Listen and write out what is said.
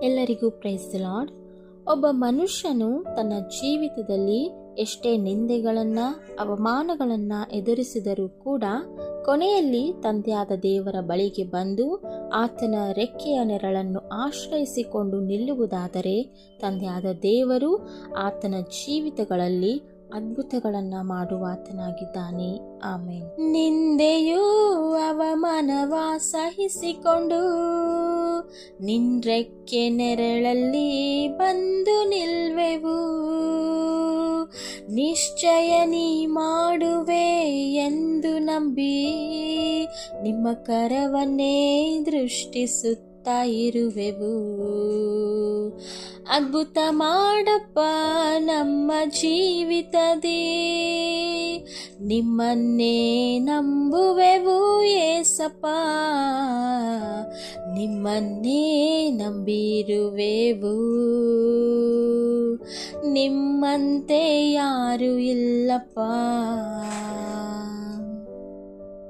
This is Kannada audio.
ಎಲ್ಲರಿಗೂ ಪ್ರೈಸ್ ದಿ ಲಾರ್ಡ್. ಒಬ್ಬ ಮನುಷ್ಯನು ತನ್ನ ಜೀವಿತದಲ್ಲಿ ಎಷ್ಟೇ ನಿಂದೆಗಳನ್ನು ಅವಮಾನಗಳನ್ನು ಎದುರಿಸಿದರೂ ಕೂಡ ಕೊನೆಯಲ್ಲಿ ತಂದೆಯಾದ ದೇವರ ಬಳಿಗೆ ಬಂದು ಆತನ ರೆಕ್ಕೆಯ ನೆರಳನ್ನು ಆಶ್ರಯಿಸಿಕೊಂಡು ನಿಲ್ಲುವುದಾದರೆ ತಂದೆಯಾದ ದೇವರು ಆತನ ಜೀವಿತಗಳಲ್ಲಿ ಅದ್ಭುತಗಳನ್ನು ಮಾಡುವಾತನಾಗಿದ್ದಾನೆ. ಆಮೇನ್. ನಿಂದೆಯೂ ಅವಮಾನವ ಸಹಿಸಿಕೊಂಡು ನಿನ್ರೆಕ್ಕೆ ನೆರಳಲ್ಲಿ ಬಂದು ನಿಲ್ವೆವು, ನಿಶ್ಚಯ ನೀ ಮಾಡುವೆ ಎಂದು ನಂಬಿ ನಿಮ್ಮ ಕರವನ್ನೇ ದೃಷ್ಟಿಸುತ್ತ ಇರುವೆವು. ಅದ್ಭುತ ಮಾಡಪ್ಪ ನಮ್ಮ ಜೀವಿತದಿ, ನಿಮ್ಮನ್ನೇ ನಂಬುವೆವು ಏಸಪ್ಪ, ನಿಮ್ಮನ್ನೇ ನಂಬಿರುವೆವು. ನಿಮ್ಮಂತೆ ಯಾರು ಇಲ್ಲಪ್ಪ.